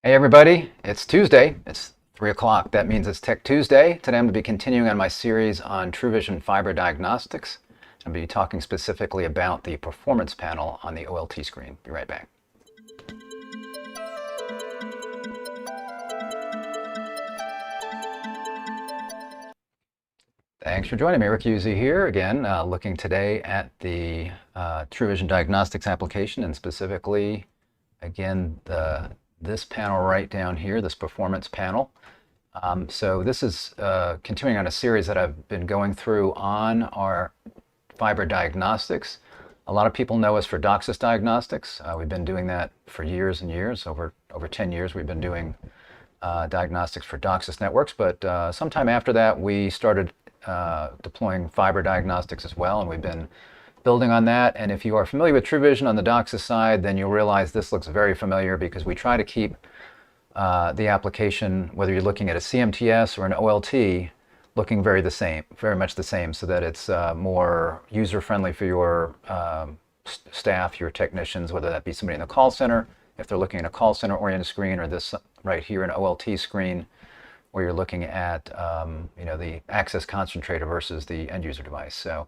Hey everybody, it's Tuesday. It's 3 o'clock. That means it's Tech Tuesday. Today I'm going to be continuing on my series on TruVision fiber diagnostics. I'll be talking specifically about the performance panel on the OLT screen. Be right back. Thanks for joining me. Rick Uzzi here again, looking today at the TruVision Diagnostics application, and specifically, again, this panel right down here, this performance panel. So this is continuing on a series that I've been going through on our fiber diagnostics. A lot of people know us for DOCSIS diagnostics. We've been doing that for years and years. Over 10 years we've been doing diagnostics for DOCSIS networks, but sometime after that we started deploying fiber diagnostics as well, and we've been building on that. And if you are familiar with TruVision on the DOCSIS side, then you'll realize this looks very familiar because we try to keep the application, whether you're looking at a CMTS or an OLT, looking very much the same, so that it's more user-friendly for your staff, your technicians, whether that be somebody in the call center, if they're looking at a call center-oriented screen, or this right here, an OLT screen, where you're looking at the access concentrator versus the end user device. So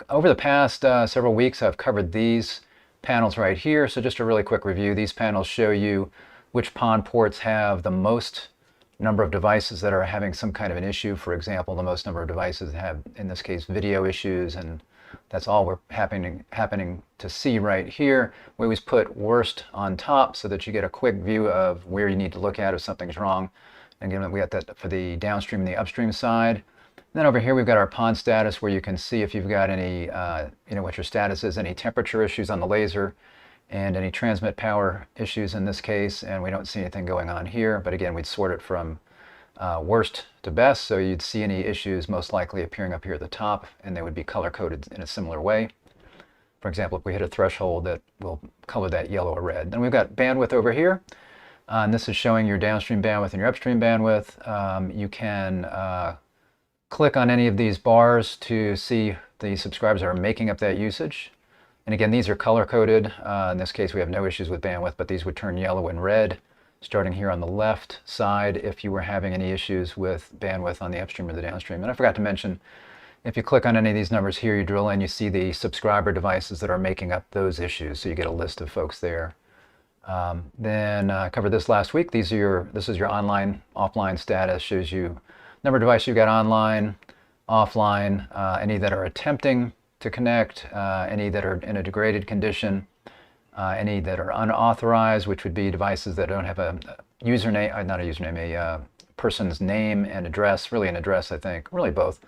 over the past several weeks, I've covered these panels right here. So just a really quick review. These panels show you which PON ports have the most number of devices that are having some kind of an issue. For example, the most number of devices have, in this case, video issues, and that's all we're happening to see right here. We always put worst on top so that you get a quick view of where you need to look at if something's wrong. Again, we got that for the downstream and the upstream side. And then over here we've got our PON status, where you can see if you've got any, what your status is, any temperature issues on the laser, and any transmit power issues in this case. And we don't see anything going on here, but again, we'd sort it from worst to best, so you'd see any issues most likely appearing up here at the top, and they would be color-coded in a similar way. For example, if we hit a threshold, that will color that yellow or red. Then we've got bandwidth over here. And this is showing your downstream bandwidth and your upstream bandwidth. You can click on any of these bars to see the subscribers that are making up that usage. And again, these are color-coded. In this case, we have no issues with bandwidth, but these would turn yellow and red, starting here on the left side if you were having any issues with bandwidth on the upstream or the downstream. And I forgot to mention, if you click on any of these numbers here, you drill in, you see the subscriber devices that are making up those issues. So you get a list of folks there. Then I covered this last week. This is your online, offline status. Shows you number of devices you've got online, offline, any that are attempting to connect, any that are in a degraded condition, any that are unauthorized, which would be devices that don't have a username, not a username, a person's name and address, really an address, I think, really both.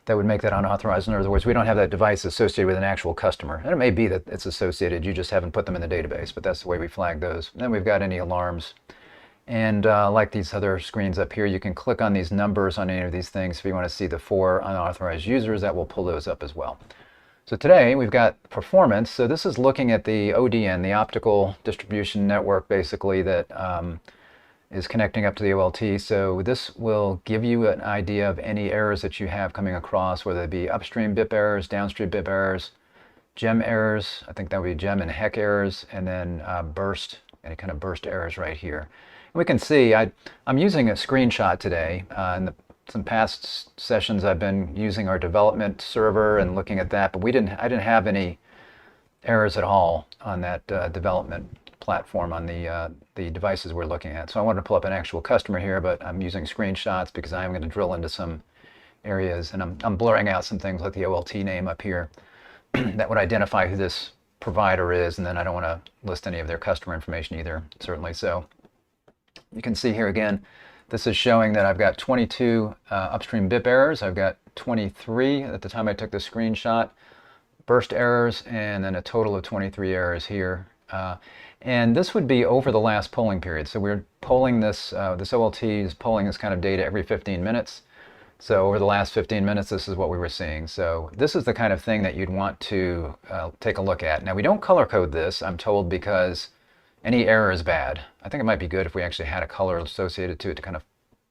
That would make that unauthorized. In other words, we don't have that device associated with an actual customer. And it may be that it's associated, you just haven't put them in the database, but that's the way we flag those. And then we've got any alarms. And like these other screens up here, you can click on these numbers on any of these things. If you want to see the 4 unauthorized users, that will pull those up as well. So today we've got performance. So this is looking at the ODN, the optical distribution network, basically, that is connecting up to the OLT. So this will give you an idea of any errors that you have coming across, whether it be upstream BIP errors, downstream BIP errors, gem errors, I think that would be gem and heck errors, and then burst, any kind of burst errors right here. And we can see, I'm using a screenshot today. In some past sessions I've been using our development server and looking at that, but I didn't have any errors at all on that development platform on the devices we're looking at. So I wanted to pull up an actual customer here, but I'm using screenshots because I'm going to drill into some areas, and I'm blurring out some things like the OLT name up here that would identify who this provider is, and then I don't want to list any of their customer information either, certainly. So you can see here again, this is showing that I've got 22 upstream BIP errors. I've got 23 at the time I took the screenshot, burst errors, and then a total of 23 errors here. And this would be over the last polling period. So we're polling this, this OLT is polling this kind of data every 15 minutes. So over the last 15 minutes, this is what we were seeing. So this is the kind of thing that you'd want to take a look at. Now, we don't color code this, I'm told, because any error is bad. I think it might be good if we actually had a color associated to it to kind of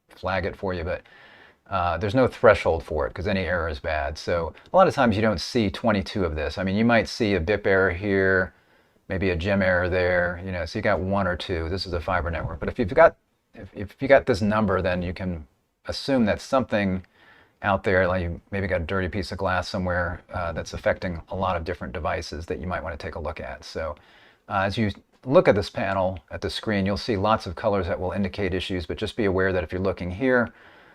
flag it for you, but there's no threshold for it because any error is bad. So a lot of times you don't see 22 of this. I mean, you might see a BIP error here, maybe a gem error there, you know, so you got one or two. This is a fiber network. But if you've got if you got this number, then you can assume that something out there, like you maybe got a dirty piece of glass somewhere that's affecting a lot of different devices that you might want to take a look at. So as you look at this panel, at the screen, you'll see lots of colors that will indicate issues, but just be aware that if you're looking here,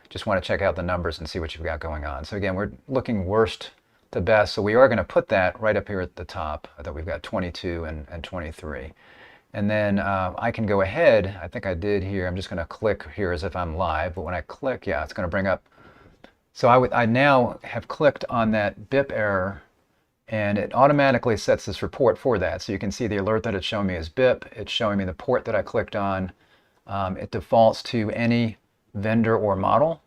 just want to check out the numbers and see what you've got going on. So again, we're looking worst to best, so we are going to put that right up here at the top, that we've got 22 and 23. And then I can go ahead, I think I did here, I'm just going to click here as if I'm live, but when I click, yeah, it's going to bring up. So I now have clicked on that BIP error, and it automatically sets this report for that. So you can see the alert that it's showing me is BIP. It's showing me the port that I clicked on. It defaults to any vendor or model.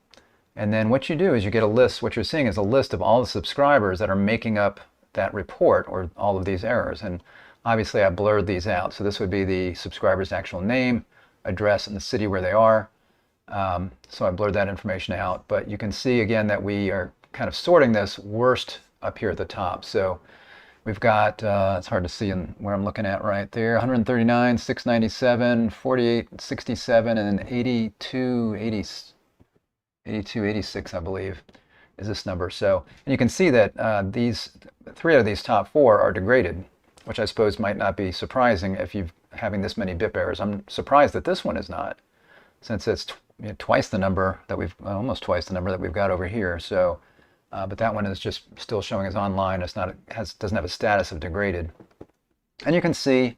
And then what you do is you get a list. What you're seeing is a list of all the subscribers that are making up that report, or all of these errors. And obviously I blurred these out. So this would be the subscriber's actual name, address, and the city where they are. So I blurred that information out. But you can see again that we are kind of sorting this worst up here at the top. So we've got, it's hard to see where I'm looking at right there, 139, 697, 48, 67, and then 82, 86, I believe, is this number. So, and you can see that these 3 out of these top 4 are degraded, which I suppose might not be surprising if you're having this many BIP errors. I'm surprised that this one is not, since it's twice the number that almost twice the number that we've got over here. So, but that one is just still showing as online. It's not, doesn't have a status of degraded. And you can see,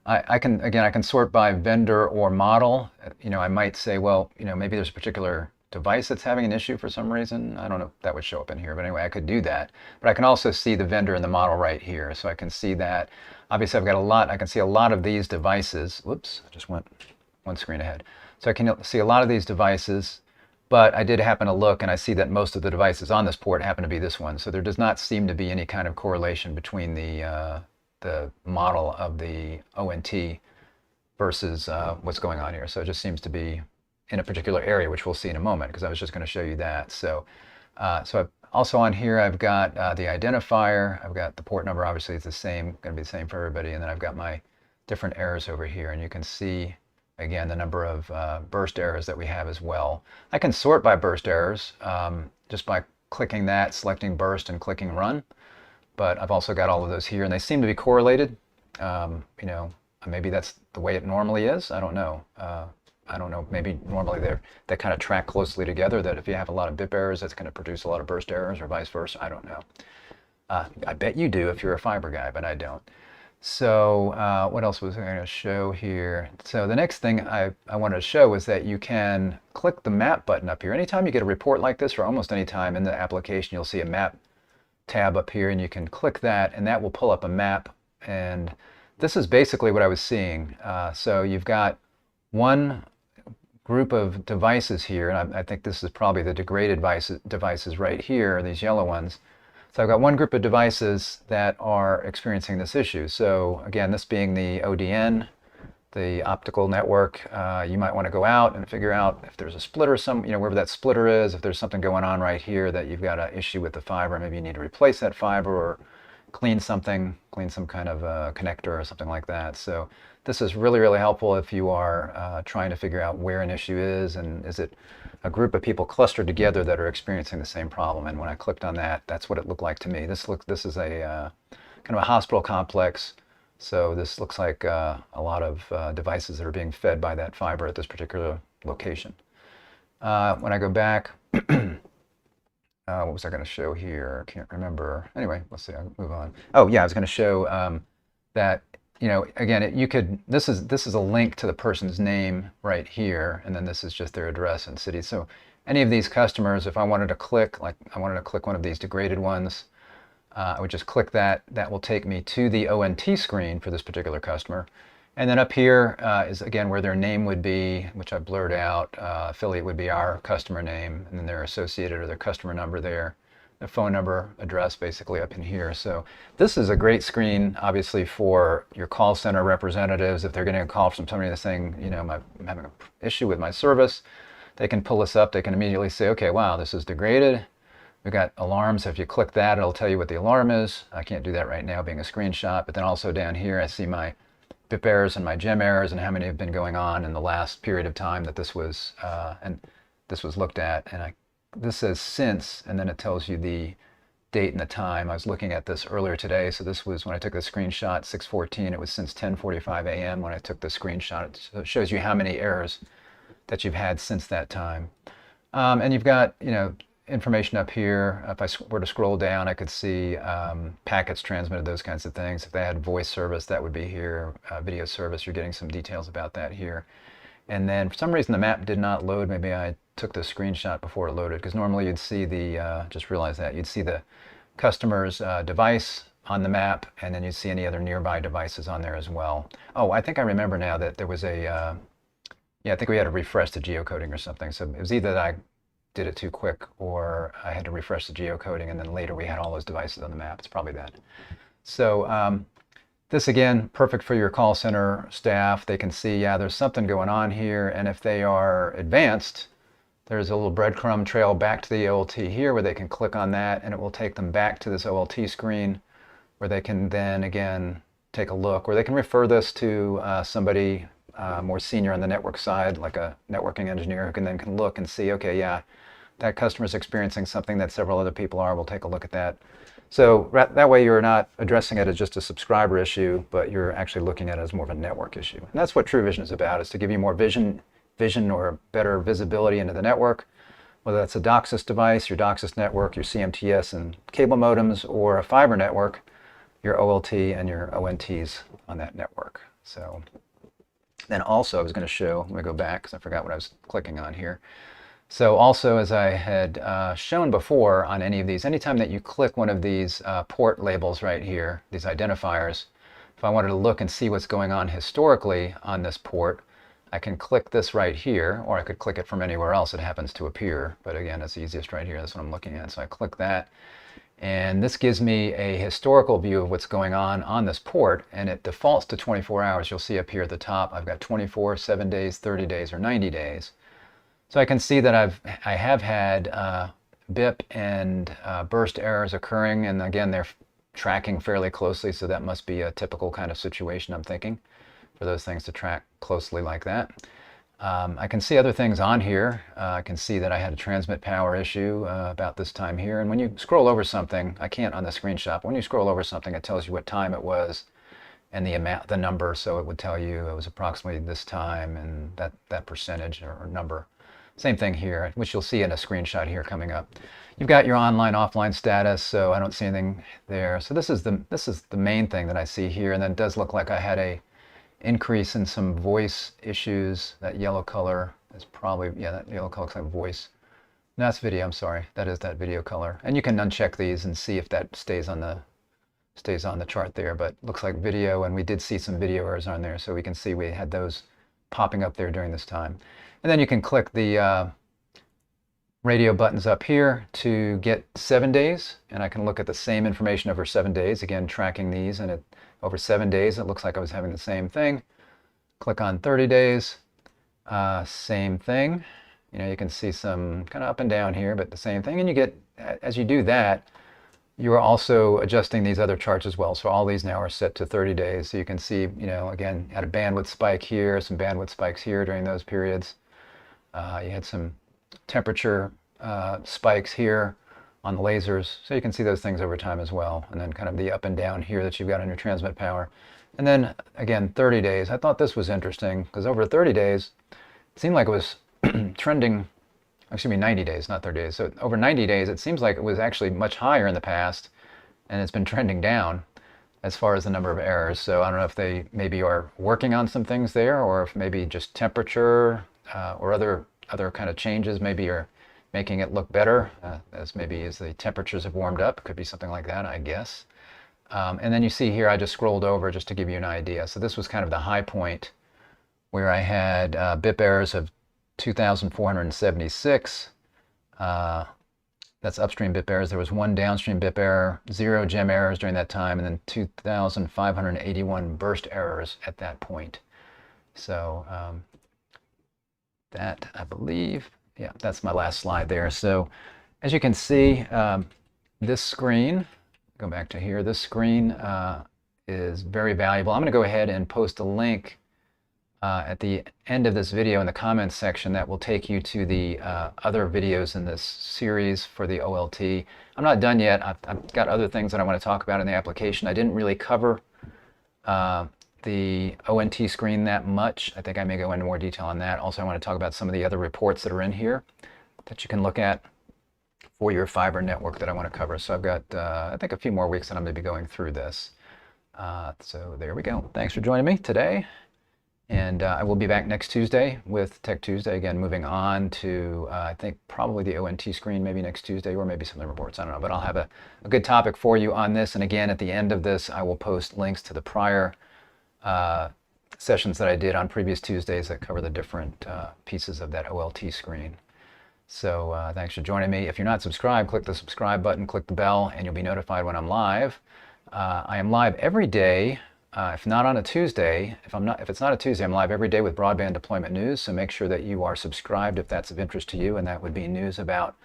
I can sort by vendor or model. You know, I might say, well, you know, maybe there's a particular device that's having an issue for some reason. I don't know if that would show up in here, but anyway, I could do that. But I can also see the vendor and the model right here. So I can see that. Obviously, I've got a lot. I can see a lot of these devices. Whoops, I just went one screen ahead. So I can see a lot of these devices. But I did happen to look, and I see that most of the devices on this port happen to be this one. So there does not seem to be any kind of correlation between the model of the ONT versus what's going on here. So it just seems to be in a particular area, which we'll see in a moment, because I was just going to show you that. So, also on here, I've got the identifier. I've got the port number. Obviously, it's the same, going to be the same for everybody. And then I've got my different errors over here, and you can see again the number of burst errors that we have as well. I can sort by burst errors just by clicking that, selecting burst, and clicking run. But I've also got all of those here, and they seem to be correlated. You know, maybe that's the way it normally is. I don't know. I don't know. Maybe normally they kind of track closely together. That if you have a lot of BIP errors, that's going to produce a lot of burst errors, or vice versa. I don't know. I bet you do if you're a fiber guy, but I don't. So what else was I going to show here? So the next thing I wanted to show was that you can click the map button up here. Anytime you get a report like this, or almost any time in the application, you'll see a map tab up here, and you can click that, and that will pull up a map. And this is basically what I was seeing. So you've got one group of devices here, and I think this is probably the degraded devices right here, these yellow ones. So I've got one group of devices that are experiencing this issue. So again, this being the ODN, the optical network, you might want to go out and figure out if there's a splitter, wherever that splitter is, if there's something going on right here that you've got an issue with the fiber, maybe you need to replace that fiber or clean some kind of connector or something like that. So this is really, really helpful if you are trying to figure out where an issue is, and is it a group of people clustered together that are experiencing the same problem. And when I clicked on that, that's what it looked like to me. This is a kind of a hospital complex. So this looks like a lot of devices that are being fed by that fiber at this particular location. When I go back, what was I going to show here? I can't remember. Anyway, let's see. I'll move on. Oh yeah, I was going to show that, again, this is a link to the person's name right here, and then this is just their address and city. So any of these customers, if I wanted to click, one of these degraded ones, I would just click that. That will take me to the ONT screen for this particular customer. And then up here is again where their name would be, which I blurred out. Affiliate would be our customer name, and then their associated or their customer number there. Their phone number, address, basically up in here. So this is a great screen, obviously, for your call center representatives. If they're getting a call from somebody that's saying, I'm having an issue with my service, they can pull this up. They can immediately say, okay, wow, this is degraded. We've got alarms. If you click that, it'll tell you what the alarm is. I can't do that right now being a screenshot, but then also down here I see my BIP errors and my gem errors and how many have been going on in the last period of time that this was looked at. And this says since, and then it tells you the date and the time. I was looking at this earlier today, so this was when I took the screenshot, 6:14. It was since 10:45 a.m. when I took the screenshot. So it shows you how many errors that you've had since that time. And you've got, information up here. If I were to scroll down, I could see packets transmitted, those kinds of things. If they had voice service, that would be here. Video service, you're getting some details about that here. And then for some reason the map did not load. Maybe I took the screenshot before it loaded, because normally you'd see the, just realized that, you'd see the customer's device on the map, and then you'd see any other nearby devices on there as well. Oh, I think I remember now that there was a, yeah, I think we had to refresh the geocoding or something. So it was either that I did it too quick or I had to refresh the geocoding, and then later we had all those devices on the map. It's probably that. So this, again, perfect for your call center staff. They can see, yeah, there's something going on here, and if they are advanced, there's a little breadcrumb trail back to the OLT here where they can click on that, and it will take them back to this OLT screen where they can then, again, take a look, or they can refer this to somebody more senior on the network side, like a networking engineer, who can look and see, okay, yeah, that customer's experiencing something that several other people are. We'll take a look at that. So that way you're not addressing it as just a subscriber issue, but you're actually looking at it as more of a network issue. And that's what TruVizion is about, is to give you more vision or better visibility into the network, whether that's a DOCSIS device, your DOCSIS network, your CMTS and cable modems, or a fiber network, your OLT and your ONTs on that network. So then also I was going to show, let me go back because I forgot what I was clicking on here. So also, as I had shown before on any of these, anytime that you click one of these port labels right here, these identifiers, if I wanted to look and see what's going on historically on this port, I can click this right here, or I could click it from anywhere else it happens to appear. But again, it's easiest right here. That's what I'm looking at. So I click that, and this gives me a historical view of what's going on this port, and it defaults to 24 hours. You'll see up here at the top, I've got 24, 7 days, 30 days, or 90 days. So I can see that I have had BIP and burst errors occurring, and again, they're tracking fairly closely, so that must be a typical kind of situation, I'm thinking, for those things to track closely like that. I can see other things on here. I can see that I had a transmit power issue about this time here, and when you scroll over something, I can't on the screenshot, but when you scroll over something, it tells you what time it was and the amount, the number, so it would tell you it was approximately this time and that percentage or number. Same thing here, which you'll see in a screenshot here coming up. You've got your online, offline status, so I don't see anything there. So this is the main thing that I see here, and then it does look like I had a increase in some voice issues. That yellow color is probably, yeah, that yellow color looks like voice. No, that's video, I'm sorry. That is that video color. And you can uncheck these and see if that stays on the chart there, but looks like video, and we did see some video errors on there, so we can see we had those popping up there during this time. And then you can click the radio buttons up here to get 7 days, and I can look at the same information over 7 days, again tracking these, and over 7 days it looks like I was having the same thing. Click on 30 days, same thing. You can see some kind of up and down here, but the same thing. And you get, as you do that, you are also adjusting these other charts as well. So all these now are set to 30 days. So you can see, again, had a bandwidth spike here, some bandwidth spikes here during those periods. You had some temperature spikes here on the lasers. So you can see those things over time as well. And then kind of the up and down here that you've got on your transmit power. And then again, 30 days. I thought this was interesting because over 30 days, it seemed like it was trending, excuse me, 90 days, not 30 days. So over 90 days, it seems like it was actually much higher in the past, and it's been trending down as far as the number of errors. So I don't know if they maybe are working on some things there, or if maybe just temperature or other kind of changes maybe are making it look better, as the temperatures have warmed up. Could be something like that, I guess. And then you see here, I just scrolled over just to give you an idea. So this was kind of the high point where I had BIP errors of 2,476. That's upstream BIP errors. There was 1 downstream BIP error, 0 gem errors during that time, and then 2,581 burst errors at that point. So that, I believe, yeah, that's my last slide there. So As you can see, this screen, go back to here, this screen is very valuable. I'm going to go ahead and post a link at the end of this video in the comments section that will take you to the other videos in this series for the OLT. I'm not done yet. I've got other things that I want to talk about in the application. I didn't really cover the ONT screen that much. I think I may go into more detail on that. Also, I want to talk about some of the other reports that are in here that you can look at for your fiber network that I want to cover. So I've got, I think, a few more weeks that I'm going to be going through this. So there we go. Thanks for joining me today. And I will be back next Tuesday with Tech Tuesday. Again, moving on to, I think, probably the ONT screen maybe next Tuesday, or maybe some of the reports. I don't know. But I'll have a good topic for you on this. And again, at the end of this, I will post links to the prior sessions that I did on previous Tuesdays that cover the different pieces of that OLT screen. So thanks for joining me. If you're not subscribed, click the subscribe button, click the bell, and you'll be notified when I'm live. I am live every day. If not on a Tuesday, if it's not a Tuesday, I'm live every day with broadband deployment news. So make sure that you are subscribed if that's of interest to you, and that would be news about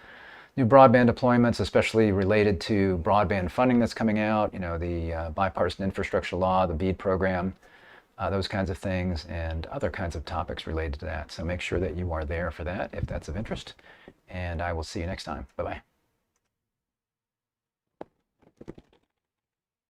new broadband deployments, especially related to broadband funding that's coming out. You know, the bipartisan infrastructure law, the BEAD program. Those kinds of things and other kinds of topics related to that. So make sure that you are there for that if that's of interest. And I will see you next time. Bye-bye.